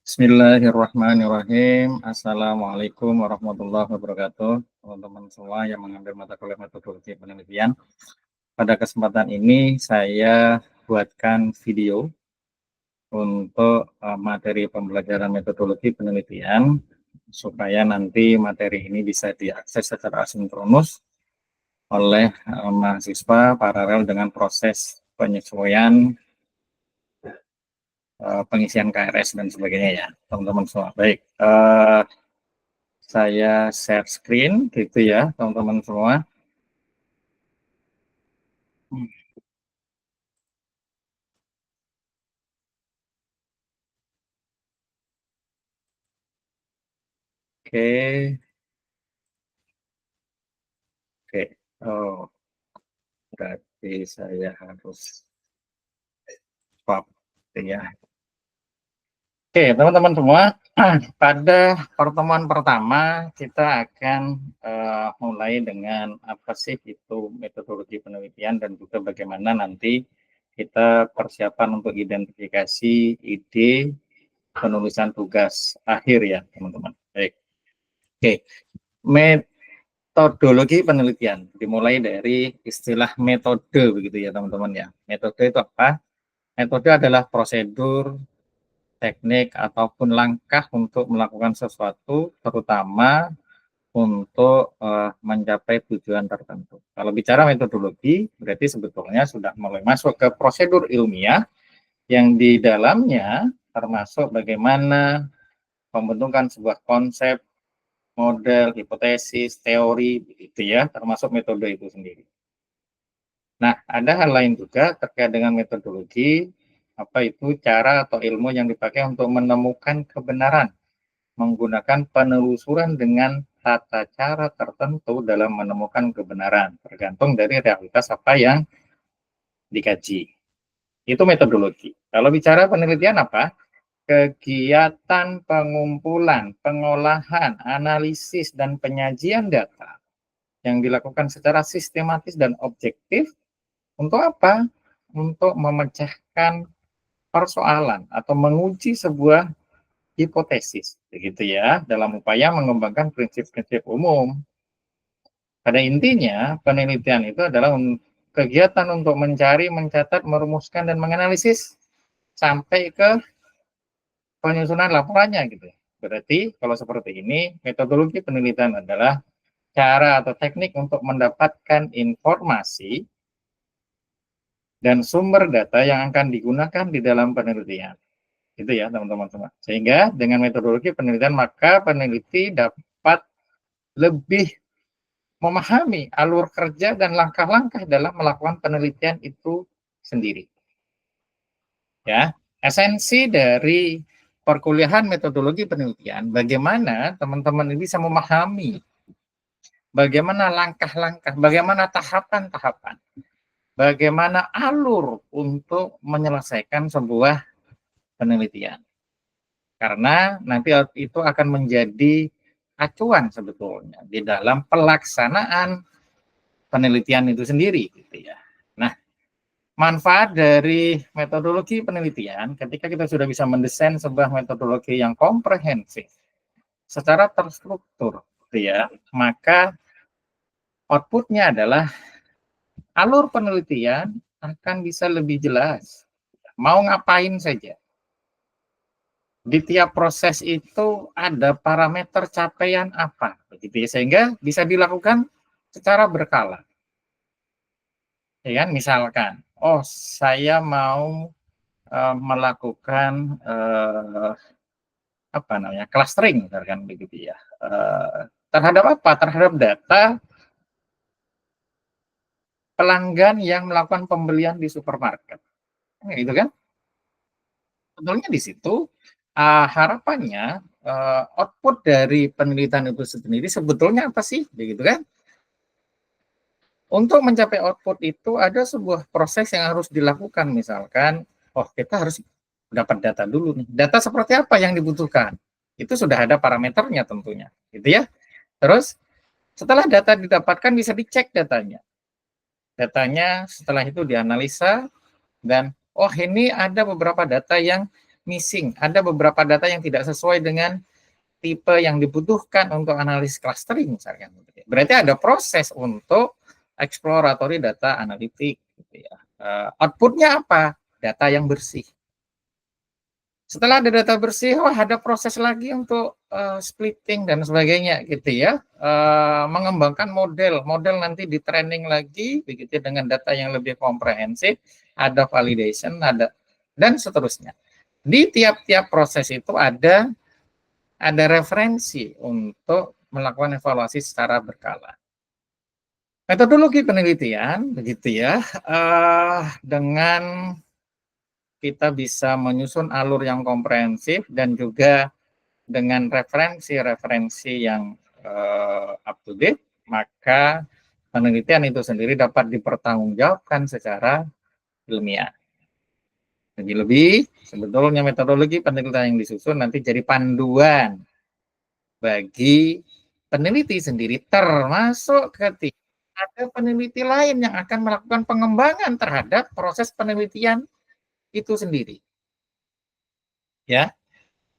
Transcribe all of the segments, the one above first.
Bismillahirrahmanirrahim. Assalamualaikum warahmatullahi wabarakatuh. Teman-teman semua yang mengambil mata kuliah metodologi penelitian. Pada kesempatan ini saya buatkan video untuk materi pembelajaran metodologi penelitian supaya nanti materi ini bisa diakses secara asinkronus oleh mahasiswa paralel dengan proses penyesuaian pengisian KRS dan sebagainya ya, teman-teman semua. Baik, saya share screen gitu ya, teman-teman semua. Oke, oke. Oh, berarti saya harus swap ya. Oke, teman-teman semua, pada pertemuan pertama kita akan mulai dengan apa sih itu metodologi penelitian dan juga bagaimana nanti kita persiapan untuk identifikasi ide penulisan tugas akhir ya, teman-teman. Baik. Oke, metodologi penelitian dimulai dari istilah metode begitu ya, teman-teman ya. Metode itu apa? Metode adalah prosedur, teknik ataupun langkah untuk melakukan sesuatu, terutama untuk mencapai tujuan tertentu. Kalau bicara metodologi, berarti sebetulnya sudah mulai masuk ke prosedur ilmiah yang di dalamnya termasuk bagaimana pembentukan sebuah konsep, model, hipotesis, teori, begitu ya, termasuk metode itu sendiri. Nah, ada hal lain juga terkait dengan metodologi, apa itu cara atau ilmu yang dipakai untuk menemukan kebenaran, menggunakan penelusuran dengan tata cara tertentu dalam menemukan kebenaran, tergantung dari realitas apa yang dikaji. Itu metodologi. Kalau bicara penelitian apa? Kegiatan pengumpulan, pengolahan, analisis, dan penyajian data yang dilakukan secara sistematis dan objektif untuk apa? Untuk memecahkan persoalan atau menguji sebuah hipotesis, begitu ya, dalam upaya mengembangkan prinsip-prinsip umum. Pada intinya, penelitian itu adalah kegiatan untuk mencari, mencatat, merumuskan, dan menganalisis sampai ke penyusunan laporannya gitu. Berarti kalau seperti ini, metodologi penelitian adalah cara atau teknik untuk mendapatkan informasi dan sumber data yang akan digunakan di dalam penelitian. Itu ya teman-teman semua. Sehingga dengan metodologi penelitian maka peneliti dapat lebih memahami alur kerja dan langkah-langkah dalam melakukan penelitian itu sendiri. Ya, esensi dari perkuliahan metodologi penelitian, bagaimana teman-teman ini bisa memahami bagaimana langkah-langkah, bagaimana tahapan-tahapan, bagaimana alur untuk menyelesaikan sebuah penelitian. Karena nanti itu akan menjadi acuan sebetulnya di dalam pelaksanaan penelitian itu sendiri gitu ya. Nah, manfaat dari metodologi penelitian ketika kita sudah bisa mendesain sebuah metodologi yang komprehensif secara terstruktur gitu ya, maka outputnya adalah alur penelitian akan bisa lebih jelas. Mau ngapain saja. Di tiap proses itu ada parameter capaian apa, begitu ya, sehingga bisa dilakukan secara berkala. Ya kan, misalkan, oh saya mau melakukan apa namanya clustering, misalkan begitu ya, terhadap apa? Terhadap data pelanggan yang melakukan pembelian di supermarket, gitu kan? Sebetulnya di situ harapannya output dari penelitian itu sendiri sebetulnya apa sih, begitu kan? Untuk mencapai output itu ada sebuah proses yang harus dilakukan, misalkan, oh kita harus dapat data dulu nih. Data seperti apa yang dibutuhkan? Itu sudah ada parameternya tentunya, gitu ya. Terus setelah data didapatkan bisa dicek datanya. Datanya setelah itu dianalisa dan oh ini ada beberapa data yang missing, ada beberapa data yang tidak sesuai dengan tipe yang dibutuhkan untuk analis clustering misalkan. Berarti ada proses untuk exploratory data analitik. Gitu ya. Outputnya apa? Data yang bersih. Setelah ada data bersih, wah ada proses lagi untuk splitting dan sebagainya gitu ya. Mengembangkan model nanti di training lagi begitu dengan data yang lebih komprehensif, ada validation, ada dan seterusnya. Di tiap-tiap proses itu ada referensi untuk melakukan evaluasi secara berkala. Metodologi penelitian begitu ya, dengan kita bisa menyusun alur yang komprehensif dan juga dengan referensi-referensi yang up to date, maka penelitian itu sendiri dapat dipertanggungjawabkan secara ilmiah. Lebih-lebih, sebetulnya metodologi penelitian yang disusun nanti jadi panduan bagi peneliti sendiri, termasuk ketika ada peneliti lain yang akan melakukan pengembangan terhadap proses penelitian itu sendiri. Ya,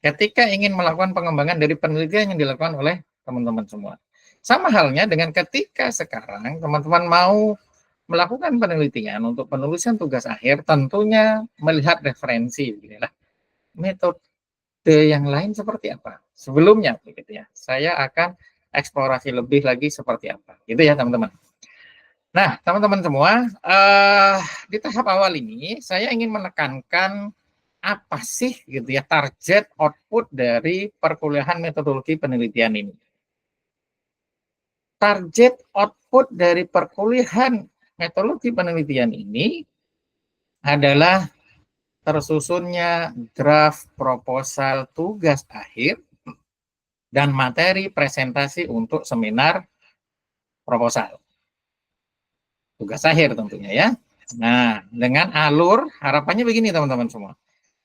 ketika ingin melakukan pengembangan dari penelitian yang dilakukan oleh teman-teman semua. Sama halnya dengan ketika sekarang teman-teman mau melakukan penelitian untuk penulisan tugas akhir, tentunya melihat referensi, metode yang lain seperti apa. Sebelumnya, begitu ya, saya akan eksplorasi lebih lagi seperti apa, gitu ya teman-teman. Nah, teman-teman semua, di tahap awal ini saya ingin menekankan apa sih gitu ya target output dari perkuliahan metodologi penelitian ini. Target output dari perkuliahan metodologi penelitian ini adalah tersusunnya draft proposal tugas akhir dan materi presentasi untuk seminar proposal. Tugas akhir tentunya ya. Nah, dengan alur harapannya begini teman-teman semua.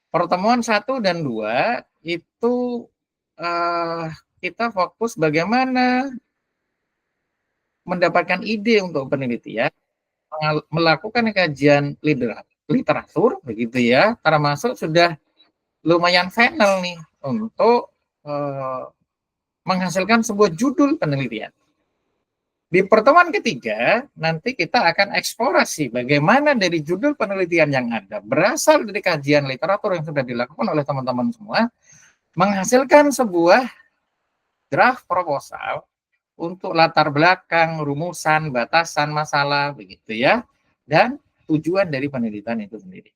Pertemuan 1 dan 2 itu kita fokus bagaimana mendapatkan ide untuk penelitian, melakukan kajian literatur, begitu ya, termasuk sudah lumayan final nih untuk menghasilkan sebuah judul penelitian. Di pertemuan ketiga, nanti kita akan eksplorasi bagaimana dari judul penelitian yang ada, berasal dari kajian literatur yang sudah dilakukan oleh teman-teman semua, menghasilkan sebuah draft proposal untuk latar belakang, rumusan, batasan masalah, begitu ya, dan tujuan dari penelitian itu sendiri.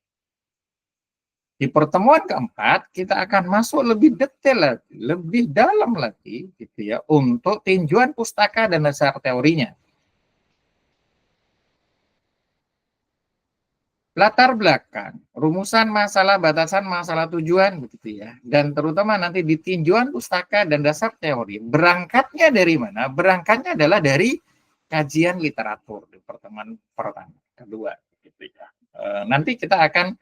Di pertemuan keempat, kita akan masuk lebih detail lagi, lebih dalam lagi, gitu ya, untuk tinjauan pustaka dan dasar teorinya. Latar belakang, rumusan masalah, batasan masalah, tujuan, begitu ya, dan terutama nanti di tinjauan pustaka dan dasar teori. Berangkatnya dari mana? Berangkatnya adalah dari kajian literatur di pertemuan pertama, kedua, gitu ya. Nanti kita akan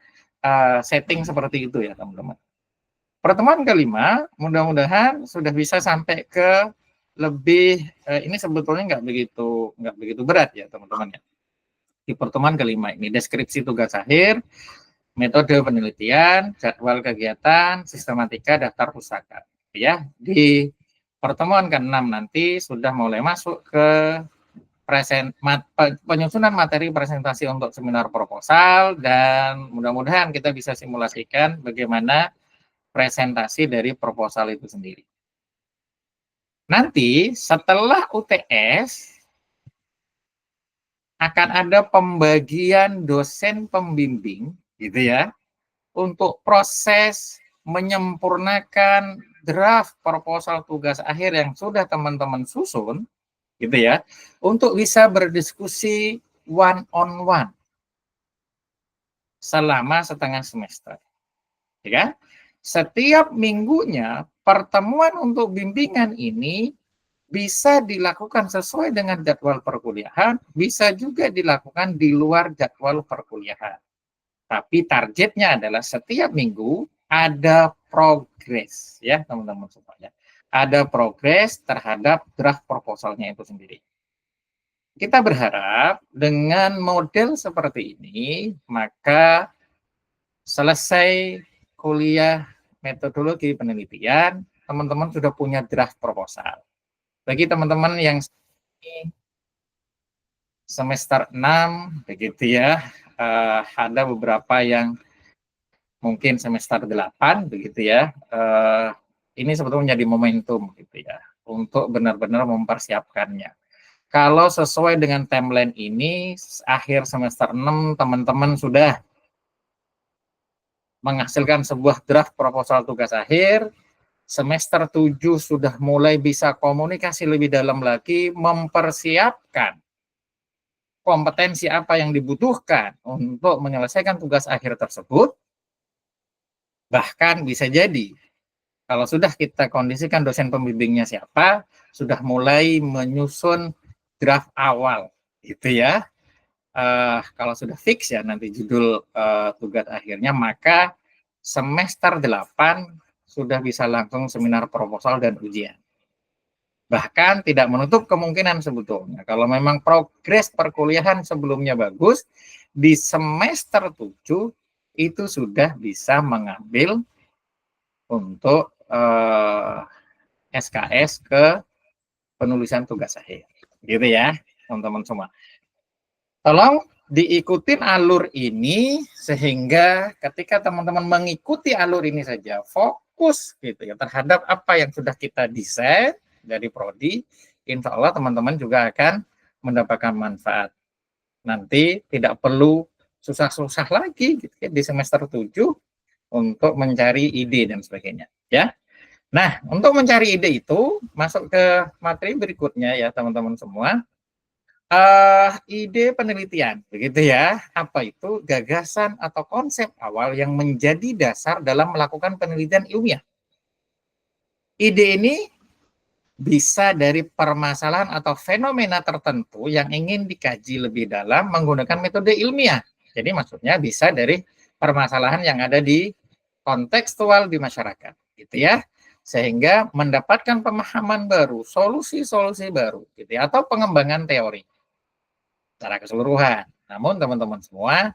setting seperti itu ya teman-teman. Pertemuan kelima, mudah-mudahan sudah bisa sampai ke lebih ini sebetulnya nggak begitu berat ya teman-teman ya. Di pertemuan kelima ini deskripsi tugas akhir, metode penelitian, jadwal kegiatan, sistematika, daftar pustaka. Ya, di pertemuan ke-6 nanti sudah mulai masuk ke penyusunan materi presentasi untuk seminar proposal, dan mudah-mudahan kita bisa simulasikan bagaimana presentasi dari proposal itu sendiri. Nanti setelah UTS akan ada pembagian dosen pembimbing gitu ya untuk proses menyempurnakan draft proposal tugas akhir yang sudah teman-teman susun gitu ya, untuk bisa berdiskusi one on one selama setengah semester. Ya, setiap minggunya pertemuan untuk bimbingan ini bisa dilakukan sesuai dengan jadwal perkuliahan, bisa juga dilakukan di luar jadwal perkuliahan. Tapi targetnya adalah setiap minggu ada progres ya teman-teman semuanya. Ada progres terhadap draft proposalnya itu sendiri. Kita berharap dengan model seperti ini, maka selesai kuliah metodologi penelitian, teman-teman sudah punya draft proposal. Bagi teman-teman yang semester 6, begitu ya, ada beberapa yang mungkin semester 8, begitu ya, ini sebetulnya menjadi momentum, gitu ya, untuk benar-benar mempersiapkannya. Kalau sesuai dengan timeline ini, akhir semester 6, teman-teman sudah menghasilkan sebuah draft proposal tugas akhir, semester 7 sudah mulai bisa komunikasi lebih dalam lagi, mempersiapkan kompetensi apa yang dibutuhkan untuk menyelesaikan tugas akhir tersebut. Bahkan bisa jadi, kalau sudah kita kondisikan dosen pembimbingnya siapa, sudah mulai menyusun draft awal, gitu ya. Kalau sudah fix ya nanti judul tugas akhirnya, maka semester 8 sudah bisa langsung seminar proposal dan ujian. Bahkan tidak menutup kemungkinan sebetulnya, kalau memang progres perkuliahan sebelumnya bagus, di semester 7 itu sudah bisa mengambil untuk SKS ke penulisan tugas akhir. Gitu ya, teman-teman semua. Tolong diikutin alur ini, sehingga ketika teman-teman mengikuti alur ini saja, fokus gitu ya terhadap apa yang sudah kita desain dari prodi, insya Allah teman-teman juga akan mendapatkan manfaat. Nanti tidak perlu susah-susah lagi gitu ya, di semester 7 untuk mencari ide dan sebagainya. Ya. Nah, untuk mencari ide itu, masuk ke materi berikutnya ya teman-teman semua. Ide penelitian, begitu ya. Apa itu? Gagasan atau konsep awal yang menjadi dasar dalam melakukan penelitian ilmiah. Ide ini bisa dari permasalahan atau fenomena tertentu yang ingin dikaji lebih dalam menggunakan metode ilmiah. Jadi maksudnya bisa dari permasalahan yang ada di kontekstual di masyarakat, gitu ya. Sehingga mendapatkan pemahaman baru, solusi-solusi baru, gitu ya, atau pengembangan teori secara keseluruhan. Namun teman-teman semua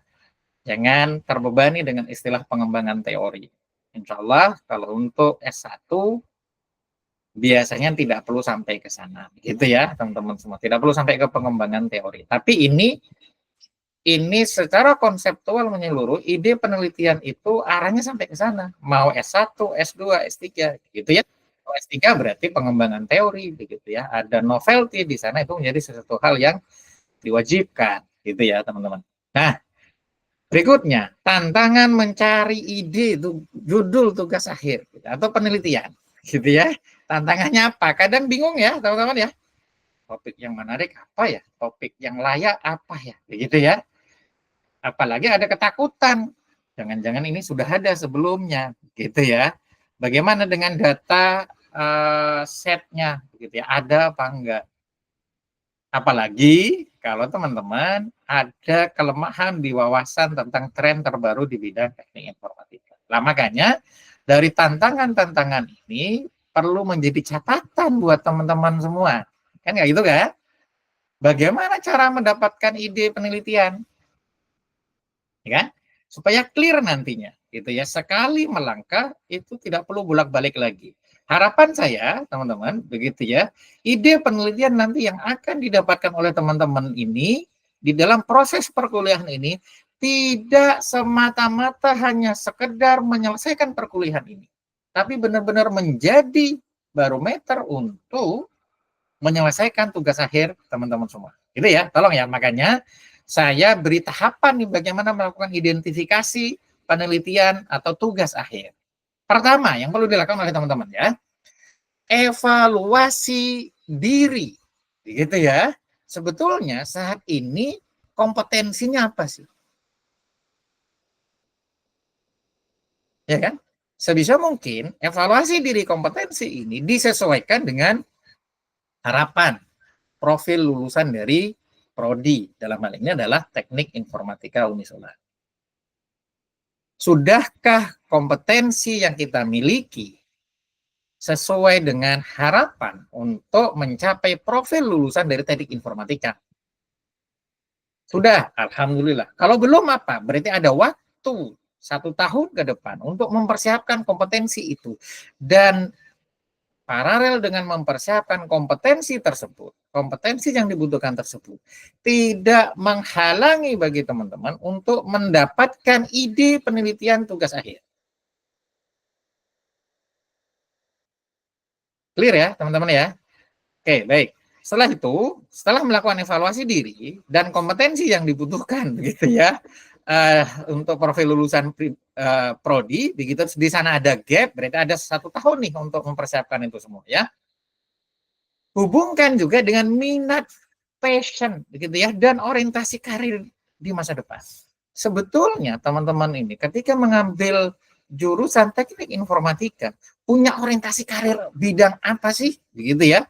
jangan terbebani dengan istilah pengembangan teori. Insya Allah kalau untuk S1 biasanya tidak perlu sampai ke sana, gitu ya teman-teman semua. Tidak perlu sampai ke pengembangan teori. Tapi ini secara konseptual menyeluruh, ide penelitian itu arahnya sampai ke sana. Mau S1, S2, S3, gitu ya. Kalau S3 berarti pengembangan teori, begitu ya. Ada novelty di sana, itu menjadi sesuatu hal yang diwajibkan, gitu ya teman-teman. Nah, berikutnya, tantangan mencari ide itu judul tugas akhir gitu, atau penelitian, gitu ya. Tantangannya apa? Kadang bingung ya teman-teman ya. Topik yang menarik apa ya? Topik yang layak apa ya? Begitu ya. Apalagi ada ketakutan. Jangan-jangan ini sudah ada sebelumnya, gitu ya. Bagaimana dengan data setnya, gitu ya? Ada apa enggak? Apalagi kalau teman-teman ada kelemahan di wawasan tentang tren terbaru di bidang teknik informatika. Nah, makanya dari tantangan-tantangan ini perlu menjadi catatan buat teman-teman semua. Kan nggak gitu kan? Bagaimana cara mendapatkan ide penelitian? Ya kan? Supaya clear nantinya. Gitu ya. Sekali melangkah itu tidak perlu bolak-balik lagi. Harapan saya, teman-teman, begitu ya, ide penelitian nanti yang akan didapatkan oleh teman-teman ini di dalam proses perkuliahan ini tidak semata-mata hanya sekedar menyelesaikan perkuliahan ini, tapi benar-benar menjadi barometer untuk menyelesaikan tugas akhir teman-teman semua. Gitu ya, tolong ya. Makanya saya beri tahapan nih bagaimana melakukan identifikasi penelitian atau tugas akhir. Pertama, yang perlu dilakukan oleh teman-teman ya, evaluasi diri, gitu ya. Sebetulnya saat ini kompetensinya apa sih? Ya kan? Sebisa mungkin evaluasi diri kompetensi ini disesuaikan dengan harapan profil lulusan dari prodi. Dalam hal ini adalah Teknik Informatika Unisola. Sudahkah kompetensi yang kita miliki sesuai dengan harapan untuk mencapai profil lulusan dari teknik informatika? Sudah, alhamdulillah. Kalau belum apa? Berarti ada waktu 1 tahun ke depan untuk mempersiapkan kompetensi itu. Dan paralel dengan mempersiapkan kompetensi tersebut, kompetensi yang dibutuhkan tersebut, tidak menghalangi bagi teman-teman untuk mendapatkan ide penelitian tugas akhir. Clear ya, teman-teman ya? Oke, baik. Setelah itu, setelah melakukan evaluasi diri dan kompetensi yang dibutuhkan, gitu ya, untuk profil lulusan prodi, begitu di sana ada gap, berarti ada 1 tahun nih untuk mempersiapkan itu semua, ya. Hubungkan juga dengan minat, passion, begitu ya, dan orientasi karir di masa depan. Sebetulnya teman-teman ini ketika mengambil jurusan teknik informatika, punya orientasi karir bidang apa sih, begitu ya?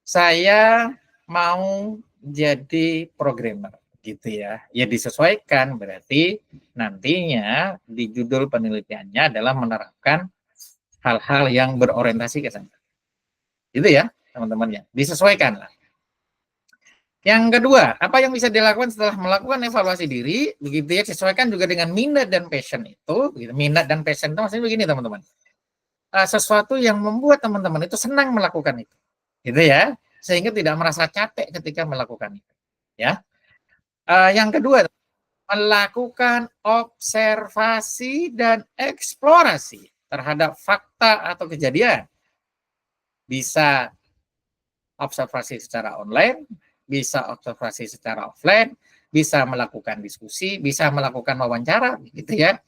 Saya mau jadi programmer, gitu ya. Ya disesuaikan, berarti nantinya di judul penelitiannya adalah menerapkan hal-hal yang berorientasi ke sana. Itu ya, teman-teman ya. Disesuaikan lah. Yang kedua, apa yang bisa dilakukan setelah melakukan evaluasi diri, begitu ya, sesuaikan juga dengan minat dan passion itu. Begitu. Minat dan passion itu maksudnya begini teman-teman. Sesuatu yang membuat teman-teman itu senang melakukan itu, gitu ya, sehingga tidak merasa capek ketika melakukan itu. Ya. Yang kedua, melakukan observasi dan eksplorasi terhadap fakta atau kejadian. Bisa observasi secara online, bisa observasi secara offline, bisa melakukan diskusi, bisa melakukan wawancara, gitu ya.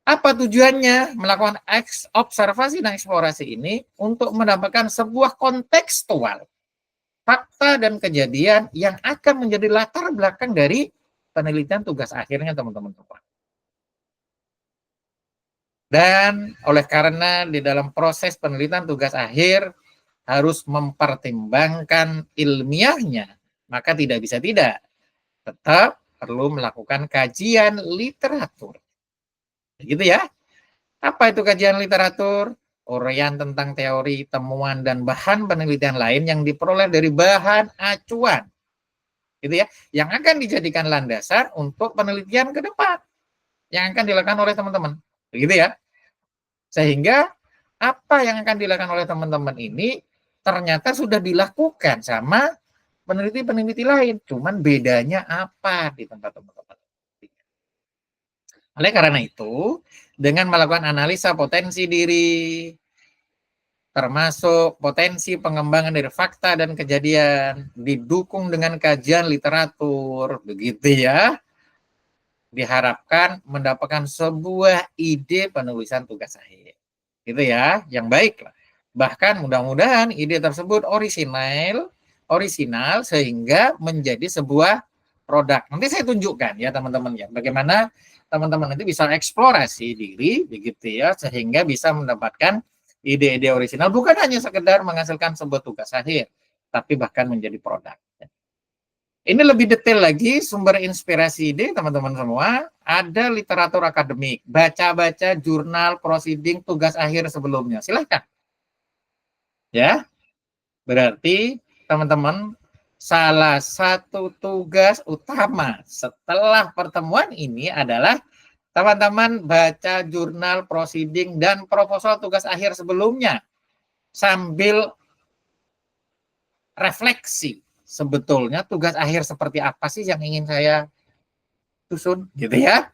Apa tujuannya melakukan observasi dan eksplorasi ini? Untuk mendapatkan sebuah kontekstual, fakta dan kejadian yang akan menjadi latar belakang dari penelitian tugas akhirnya teman-teman. Dan oleh karena di dalam proses penelitian tugas akhir harus mempertimbangkan ilmiahnya, maka tidak bisa tidak, tetap perlu melakukan kajian literatur. Gitu ya. Apa itu kajian literatur? Uraian tentang teori, temuan, dan bahan penelitian lain yang diperoleh dari bahan acuan. Gitu ya. Yang akan dijadikan landasan untuk penelitian ke depan yang akan dilakukan oleh teman-teman. Begitu ya. Sehingga apa yang akan dilakukan oleh teman-teman ini ternyata sudah dilakukan sama peneliti-peneliti lain. Cuman bedanya apa di tempat teman-teman. Oleh karena itu, dengan melakukan analisa potensi diri, termasuk potensi pengembangan dari fakta dan kejadian, didukung dengan kajian literatur, begitu ya, diharapkan mendapatkan sebuah ide penulisan tugas akhir. Gitu ya, yang baik lah. Bahkan mudah-mudahan ide tersebut orisinal sehingga menjadi sebuah produk. Nanti saya tunjukkan ya teman-teman ya, bagaimana teman-teman nanti bisa eksplorasi diri begitu ya, sehingga bisa mendapatkan ide-ide orisinal, bukan hanya sekedar menghasilkan sebuah tugas akhir, tapi bahkan menjadi produk. Ini lebih detail lagi sumber inspirasi ide teman-teman semua, ada literatur akademik, baca-baca jurnal proceeding tugas akhir sebelumnya. Silahkan. Ya, berarti teman-teman salah satu tugas utama setelah pertemuan ini adalah teman-teman baca jurnal proceeding dan proposal tugas akhir sebelumnya sambil refleksi. Sebetulnya tugas akhir seperti apa sih yang ingin saya susun, gitu ya.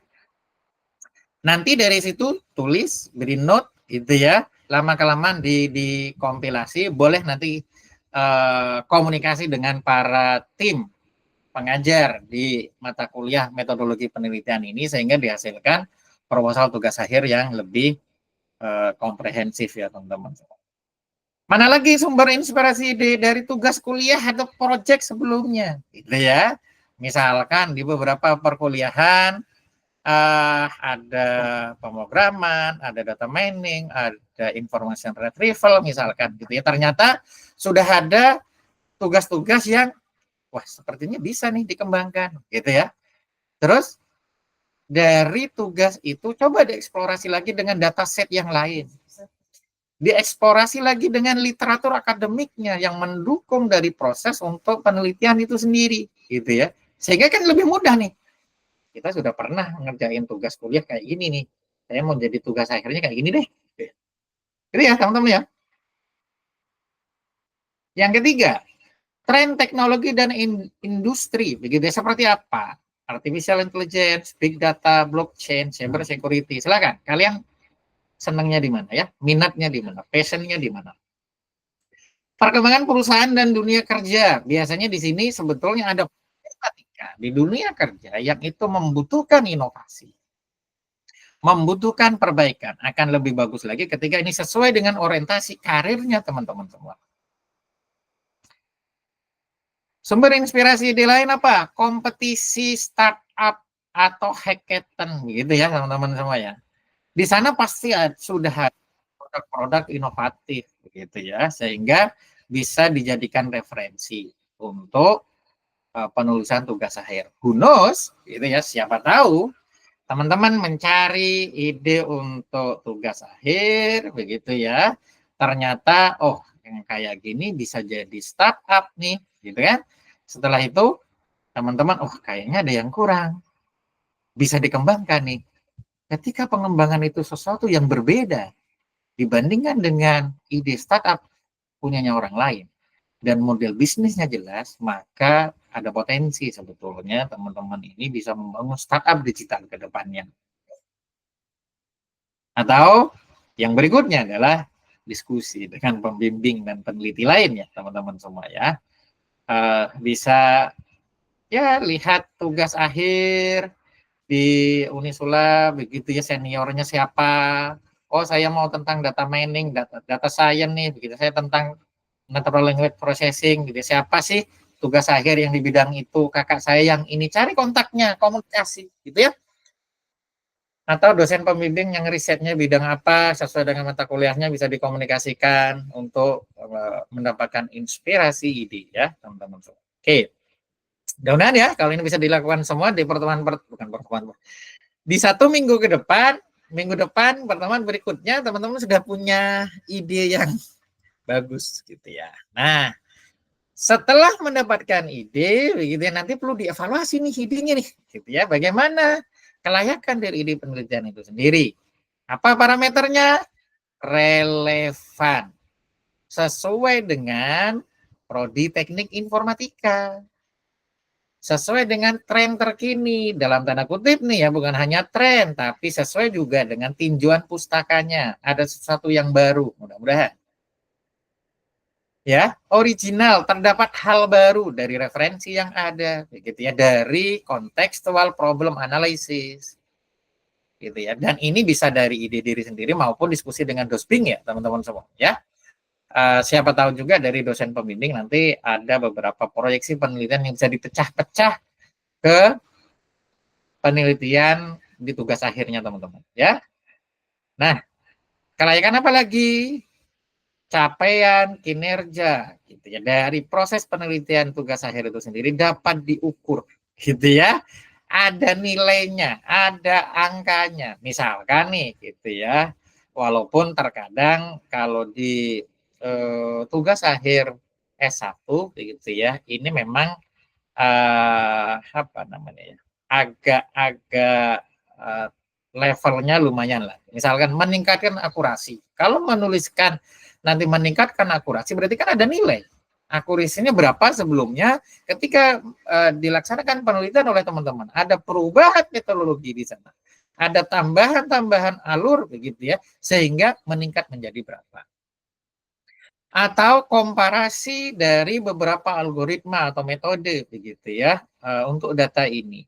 Nanti dari situ tulis, beri note, gitu ya. Lama-kelamaan dikompilasi, boleh nanti komunikasi dengan para tim pengajar di mata kuliah metodologi penelitian ini sehingga dihasilkan proposal tugas akhir yang lebih komprehensif ya teman-teman. Mana lagi sumber inspirasi dari tugas kuliah atau proyek sebelumnya, gitu ya. Misalkan di beberapa perkuliahan ada pemrograman, ada data mining, ada information retrieval misalkan, gitu ya. Ternyata sudah ada tugas-tugas yang wah sepertinya bisa nih dikembangkan, gitu ya. Terus dari tugas itu coba dieksplorasi lagi dengan dataset yang lain. Dieksplorasi lagi dengan literatur akademiknya yang mendukung dari proses untuk penelitian itu sendiri, gitu ya. Sehingga kan lebih mudah nih. kita sudah pernah ngerjain tugas kuliah kayak gini nih. Saya mau jadi tugas akhirnya kayak gini deh. Gitu ya teman-teman ya. Yang ketiga, tren teknologi dan industri, begitu ya, seperti apa? Artificial intelligence, big data, blockchain, cyber security. Silakan, kalian senangnya di mana ya? Minatnya di mana? Passionnya di mana? Perkembangan perusahaan dan dunia kerja. Biasanya di sini sebetulnya ada ketika di dunia kerja yang itu membutuhkan inovasi, membutuhkan perbaikan. Akan lebih bagus lagi ketika ini sesuai dengan orientasi karirnya teman-teman semua. Sumber inspirasi di lain apa? Kompetisi startup atau hackathon gitu ya teman-teman semua ya. Di sana pasti sudah ada produk-produk inovatif gitu ya, sehingga bisa dijadikan referensi untuk penulisan tugas akhir. Who knows, gitu ya, siapa tahu teman-teman mencari ide untuk tugas akhir begitu ya. Ternyata oh yang kayak gini bisa jadi startup nih, gitu kan. Setelah itu teman-teman oh kayaknya ada yang kurang. Bisa dikembangkan nih. Ketika pengembangan itu sesuatu yang berbeda dibandingkan dengan ide startup punyanya orang lain dan model bisnisnya jelas, maka ada potensi sebetulnya teman-teman ini bisa membangun startup digital ke depannya. Atau yang berikutnya adalah diskusi dengan pembimbing dan peneliti lain ya teman-teman semua ya. Bisa ya lihat tugas akhir di Unisula begitu ya, seniornya siapa. Oh saya mau tentang data mining, data science nih, begitu saya tentang natural language processing, gitu. Siapa sih tugas akhir yang di bidang itu? Kakak saya yang ini, cari kontaknya, komunikasi, gitu ya. Atau dosen pembimbing yang risetnya bidang apa, sesuai dengan mata kuliahnya bisa dikomunikasikan untuk mendapatkan inspirasi ide ya, teman-teman. Oke. Mudah-mudahan ya, kalau ini bisa dilakukan semua di pertemuan, bukan pertemuan, di 1 minggu ke depan, minggu depan, pertemuan berikutnya, teman-teman sudah punya ide yang bagus gitu ya. Nah, setelah mendapatkan ide, begitu ya, nanti perlu dievaluasi nih idenya nih, gitu ya. Bagaimana kelayakan dari ide penelitian itu sendiri? Apa parameternya? Relevan, sesuai dengan prodi teknik informatika, sesuai dengan tren terkini, dalam tanda kutip nih ya, bukan hanya tren, tapi sesuai juga dengan tinjauan pustakanya. Ada sesuatu yang baru, mudah-mudahan. Ya, original, terdapat hal baru dari referensi yang ada, gitu ya, dari contextual problem analysis, gitu ya. Dan ini bisa dari ide diri sendiri maupun diskusi dengan dosping ya, teman-teman semua, ya. Siapa tahu juga dari dosen pembimbing nanti ada beberapa proyeksi penelitian yang bisa dipecah-pecah ke penelitian di tugas akhirnya, teman-teman, ya. Nah, kelayakan apa lagi? Capaian kinerja gitu ya dari proses penelitian tugas akhir itu sendiri dapat diukur gitu ya, ada nilainya, ada angkanya. Misalkan nih gitu ya, walaupun terkadang kalau di tugas akhir S1 gitu ya, ini memang apa namanya ya, agak-agak levelnya lumayan lah. Misalkan meningkatkan akurasi. Kalau menuliskan nanti meningkatkan akurasi berarti kan ada nilai. Akurasinya berapa sebelumnya ketika dilaksanakan penelitian oleh teman-teman. Ada perubahan metodologi di sana. Ada tambahan-tambahan alur begitu ya, sehingga meningkat menjadi berapa. Atau komparasi dari beberapa algoritma atau metode begitu ya untuk data ini.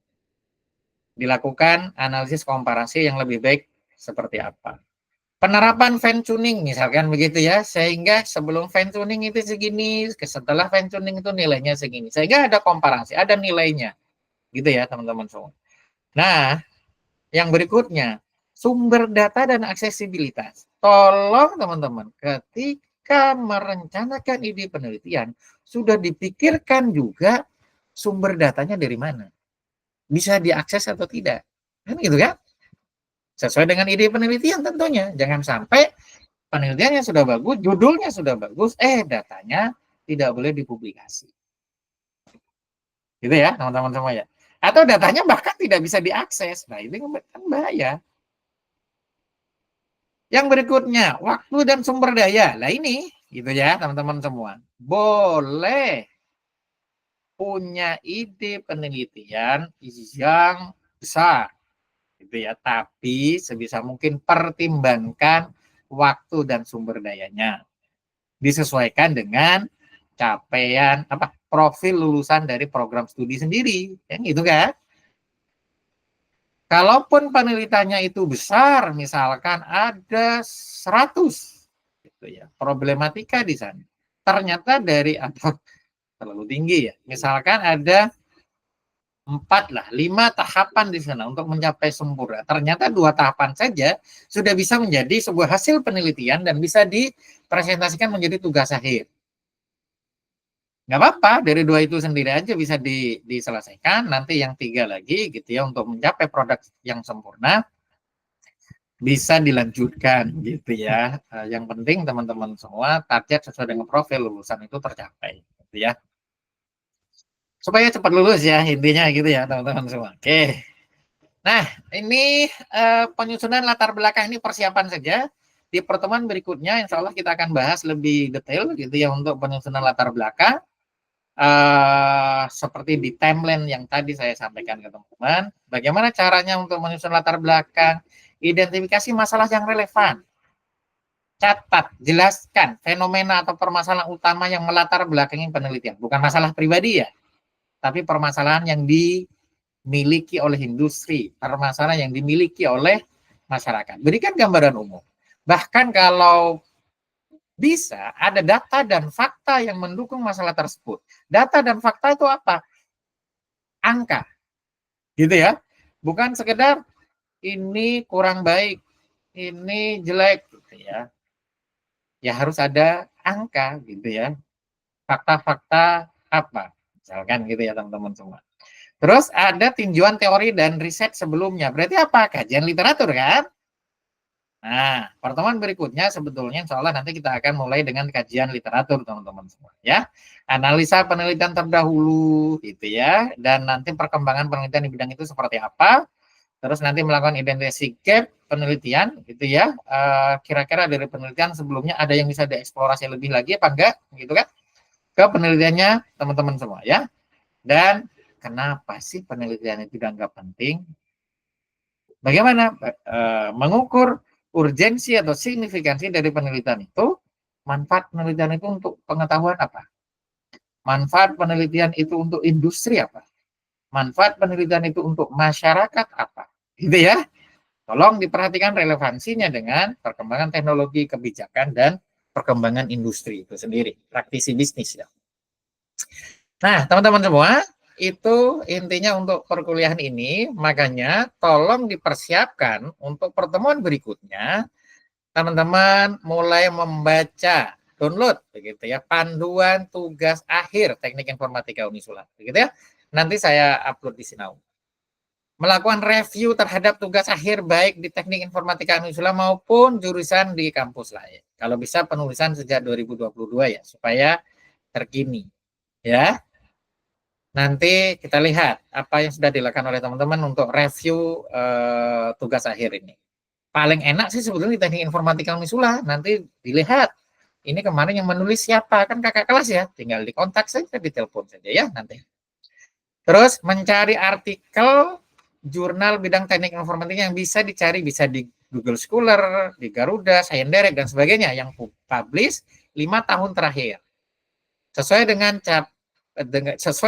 Dilakukan analisis komparasi yang lebih baik seperti apa. Penerapan fine tuning misalkan begitu ya, sehingga sebelum fine tuning itu segini, setelah fine tuning itu nilainya segini, sehingga ada komparasi, ada nilainya, gitu ya teman-teman semua. Nah, yang berikutnya sumber data dan aksesibilitas. Tolong teman-teman, ketika merencanakan ide penelitian sudah dipikirkan juga sumber datanya dari mana, bisa diakses atau tidak, kan gitu kan? Sesuai dengan ide penelitian tentunya. Jangan sampai penelitiannya sudah bagus, judulnya sudah bagus, datanya tidak boleh dipublikasi. Gitu ya, teman-teman semua ya. Atau datanya bahkan tidak bisa diakses. Nah, ini kan bahaya. Yang berikutnya, waktu dan sumber daya. Nah ini, gitu ya teman-teman semua. Boleh punya ide penelitian yang besar, gitu ya. Tapi sebisa mungkin pertimbangkan waktu dan sumber dayanya. Disesuaikan dengan capaian profil lulusan dari program studi sendiri, kan gitu kan? Kalaupun penelitiannya itu besar, misalkan ada 100 gitu ya, problematika di sana. Ternyata dari atau terlalu tinggi ya. Misalkan ada 5 tahapan di sana untuk mencapai sempurna. Ternyata 2 tahapan saja sudah bisa menjadi sebuah hasil penelitian dan bisa dipresentasikan menjadi tugas akhir. Nggak apa-apa, dari 2 itu sendiri aja bisa diselesaikan, nanti yang 3 lagi gitu ya, untuk mencapai produk yang sempurna, bisa dilanjutkan gitu ya. Yang penting teman-teman semua, target sesuai dengan profil lulusan itu tercapai gitu ya. Supaya cepat lulus ya, intinya gitu ya teman-teman semua. Oke. Nah, ini penyusunan latar belakang ini persiapan saja. Di pertemuan berikutnya, insya Allah kita akan bahas lebih detail gitu ya untuk penyusunan latar belakang. Seperti di timeline yang tadi saya sampaikan ke teman-teman, bagaimana caranya untuk menyusun latar belakang, identifikasi masalah yang relevan, catat, jelaskan fenomena atau permasalahan utama yang melatar belakangi penelitian, bukan masalah pribadi ya, tapi permasalahan yang dimiliki oleh industri, permasalahan yang dimiliki oleh masyarakat. Berikan gambaran umum. Bahkan kalau bisa ada data dan fakta yang mendukung masalah tersebut. Data dan fakta itu apa? Angka, gitu ya. Bukan sekedar ini kurang baik, ini jelek, gitu ya. Ya harus ada angka, gitu ya. Fakta-fakta apa? Misalkan gitu ya teman-teman semua. Terus ada tinjauan teori dan riset sebelumnya. Berarti apa? Kajian literatur kan? Nah, pertemuan berikutnya sebetulnya insya Allah nanti kita akan mulai dengan kajian literatur teman-teman semua ya. Analisa penelitian terdahulu gitu ya, dan nanti perkembangan penelitian di bidang itu seperti apa. Terus nanti melakukan identifikasi gap penelitian gitu ya. Kira-kira dari penelitian sebelumnya ada yang bisa dieksplorasi lebih lagi apa enggak gitu kan. Ke penelitiannya teman-teman semua ya. Dan kenapa sih penelitian itu dianggap penting? Bagaimana mengukur urgensi atau signifikansi dari penelitian itu? Manfaat penelitian itu untuk pengetahuan apa? Manfaat penelitian itu untuk industri apa? Manfaat penelitian itu untuk masyarakat apa? Gitu ya. Tolong diperhatikan relevansinya dengan perkembangan teknologi, kebijakan, dan perkembangan industri itu sendiri. Praktisi bisnis ya. Nah, teman-teman semua, itu intinya untuk perkuliahan ini, makanya tolong dipersiapkan untuk pertemuan berikutnya, teman-teman mulai membaca, download begitu ya, panduan tugas akhir Teknik Informatika Unisula, begitu ya. Nanti saya upload di Sinau. Melakukan review terhadap tugas akhir baik di Teknik Informatika Unisula maupun jurusan di kampus lain. Kalau bisa penulisan sejak 2022 ya, supaya terkini ya. Nanti kita lihat apa yang sudah dilakukan oleh teman-teman untuk review tugas akhir ini. Paling enak sih sebetulnya di Teknik Informatika Unisula. Nanti dilihat ini kemarin yang menulis siapa, kan kakak kelas ya, tinggal dikontak saja, ditelepon saja ya nanti. Terus mencari artikel jurnal bidang teknik informatika yang bisa dicari, bisa di Google Scholar, di Garuda, Science Direct, dan sebagainya yang publish 5 tahun terakhir. Sesuai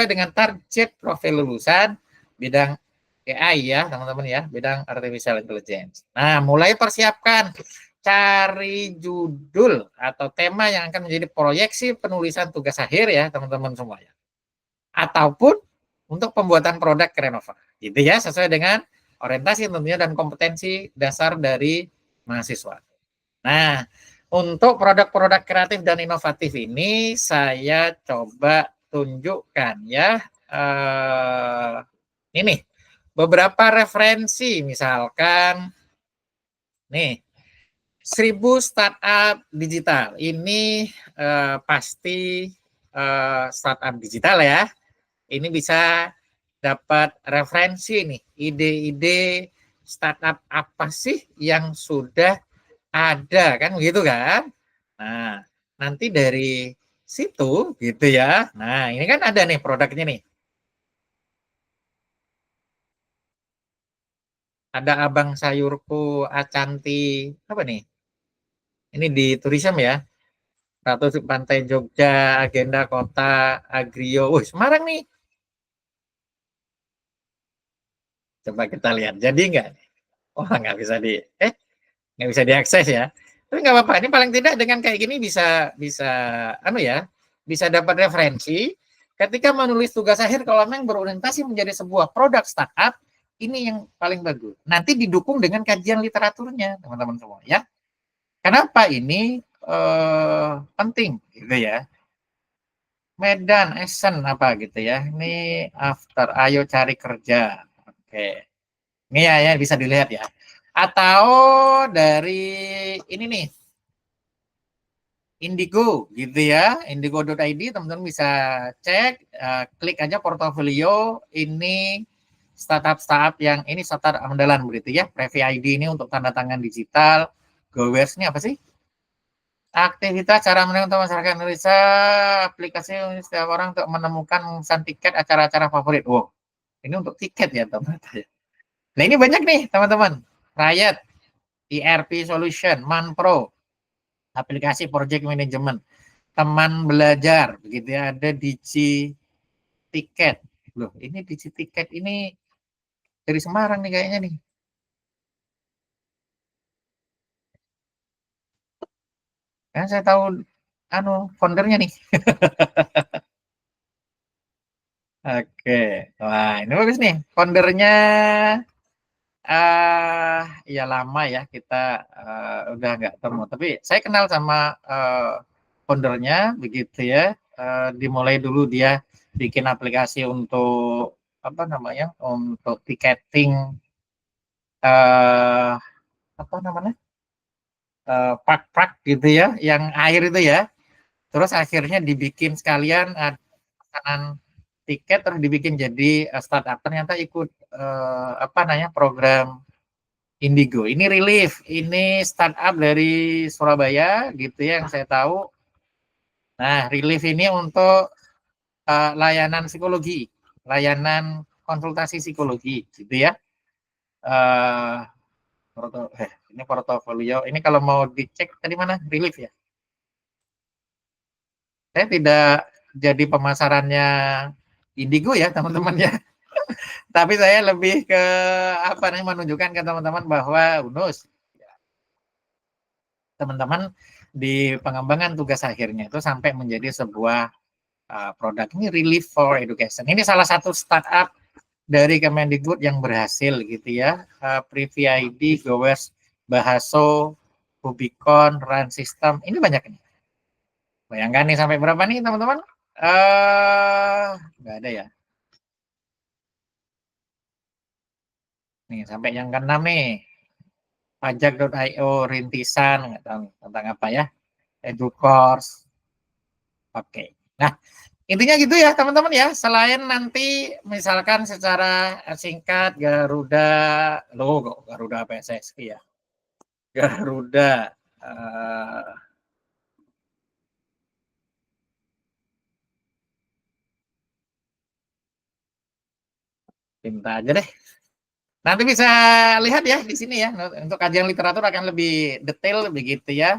dengan target profil lulusan bidang AI ya teman-teman ya, bidang artificial intelligence. Nah, mulai persiapkan cari judul atau tema yang akan menjadi proyeksi penulisan tugas akhir ya teman-teman semua ya. Ataupun untuk pembuatan produk Renova. Gitu ya, sesuai dengan orientasi tentunya dan kompetensi dasar dari mahasiswa. Nah, untuk produk-produk kreatif dan inovatif ini saya coba tunjukkan ya. Ini beberapa referensi, misalkan nih 1000 startup digital. Ini pasti startup digital ya. Ini bisa dapat referensi nih, ide-ide startup apa sih yang sudah ada kan gitu kan. Nah, nanti dari situ gitu ya. Nah, ini kan ada nih produknya nih. Ada Abang Sayurku Acanti apa nih? Ini di turism ya. Ratu Pantai Jogja, agenda kota Agrio. Wih, Semarang nih. Coba kita lihat. Jadi nggak? Oh, nggak bisa nggak bisa diakses ya. Tapi nggak apa-apa. Ini paling tidak dengan kayak gini bisa bisa anu ya, bisa dapat referensi. Ketika menulis tugas akhir kalau memang berorientasi menjadi sebuah produk startup, ini yang paling bagus. Nanti didukung dengan kajian literaturnya, teman-teman semua ya. Kenapa ini penting gitu ya? Medan, Essen apa gitu ya. Ini after, ayo cari kerja. Oke. Ini ya bisa dilihat ya. Atau dari ini nih, Indigo gitu ya, indigo.id teman-teman bisa cek, klik aja portofolio ini startup-startup yang ini startup andalan begitu ya. Previ ID ini untuk tanda tangan digital, Gowers ini apa sih? Aktivitas cara menemukan masyarakat Indonesia, aplikasi setiap orang untuk menemukan memesan tiket acara-acara favorit. Wow, ini untuk tiket ya teman-teman. Nah ini banyak nih teman-teman. Riot, ERP Solution, Manpro, aplikasi project management, teman belajar, begitu ya. Ada Digi Tiket. Loh, ini Digi Tiket ini dari Semarang nih kayaknya nih. Kan saya tahu anu foundernya nih. Oke, wah ini bagus nih. Foundernya ya lama ya kita udah nggak temu. Tapi saya kenal sama foundernya begitu ya. Dimulai dulu dia bikin aplikasi untuk apa namanya? Untuk tiketing eh apa namanya? Park-park gitu ya, yang air itu ya. Terus akhirnya dibikin sekalian pesanan tiket terus dibikin jadi startup. Ternyata ikut apa namanya? Program Indigo. Ini Relief, ini startup dari Surabaya gitu ya yang saya tahu. Nah, Relief ini untuk layanan psikologi, layanan konsultasi psikologi gitu ya. Uh, ini portofolio. Ini kalau mau dicek tadi mana? Relief ya. Saya tidak jadi pemasarannya Indigo ya teman-teman ya. Tapi saya lebih ke apa namanya menunjukkan ke teman-teman bahwa UNUS teman-teman di pengembangan tugas akhirnya itu sampai menjadi sebuah produk ini Relief for Education. Ini salah satu startup dari Kemendikbud yang berhasil gitu ya. Privy ID, Gowes, Bahaso, Rubicon, Run System, ini banyak nih. Bayangkan nih sampai berapa nih teman-teman? Nggak ada ya. Nih sampai yang keenam nih. Pajak.io, rintisan, nggak tahu tentang apa ya. EduCourse. Oke. Nah, intinya gitu ya teman-teman ya. Selain nanti misalkan secara singkat Garuda logo Garuda PSSI ya. Garuda pinta aja deh. Nanti bisa lihat ya di sini ya. Untuk kajian literatur akan lebih detail begitu ya.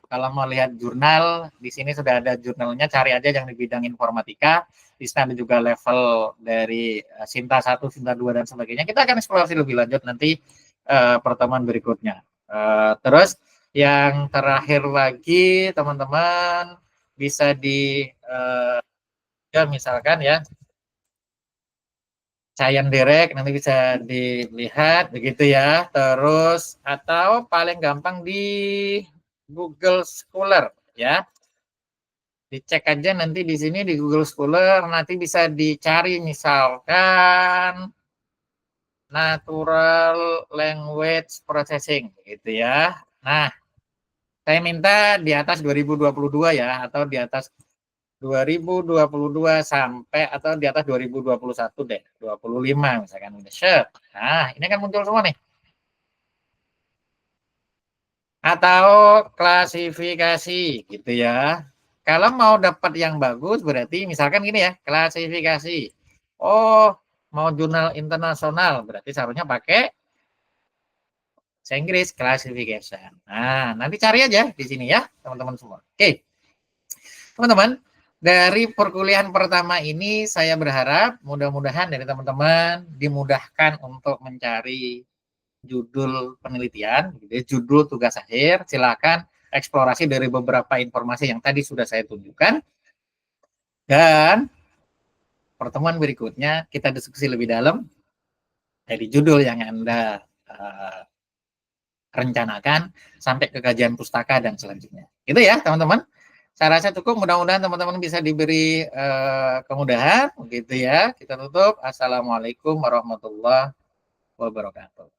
Kalau mau lihat jurnal, di sini sudah ada jurnalnya, cari aja yang di bidang informatika. Di sana ada juga level dari Sinta 1, Sinta 2, dan sebagainya. Kita akan eksplorasi lebih lanjut nanti pertemuan berikutnya. Terus yang terakhir lagi, teman-teman bisa ya misalkan ya, Cayan Derek nanti bisa dilihat begitu ya. Terus atau paling gampang di Google Scholar ya. Dicek aja nanti di sini di Google Scholar nanti bisa dicari misalkan natural language processing gitu ya. Nah, saya minta di atas 2022 ya atau di atas 2022 sampai atau di atas 2021 deh, 25 misalkan. Set. Nah, ini kan muncul semua nih. Atau klasifikasi gitu ya. Kalau mau dapat yang bagus berarti misalkan gini ya, klasifikasi. Oh, mau jurnal internasional berarti seharusnya pakai bahasa Inggris classification. Nah, nanti cari aja di sini ya, teman-teman semua. Oke. Teman-teman, dari perkuliahan pertama ini saya berharap mudah-mudahan dari teman-teman dimudahkan untuk mencari judul penelitian, gitu ya, judul tugas akhir. Silakan eksplorasi dari beberapa informasi yang tadi sudah saya tunjukkan. Dan pertemuan berikutnya kita diskusi lebih dalam dari judul yang Anda rencanakan sampai ke kajian pustaka dan selanjutnya. Itu ya, teman-teman. Saya rasa cukup, mudah-mudahan teman-teman bisa diberi kemudahan gitu ya. Kita tutup. Assalamualaikum warahmatullahi wabarakatuh.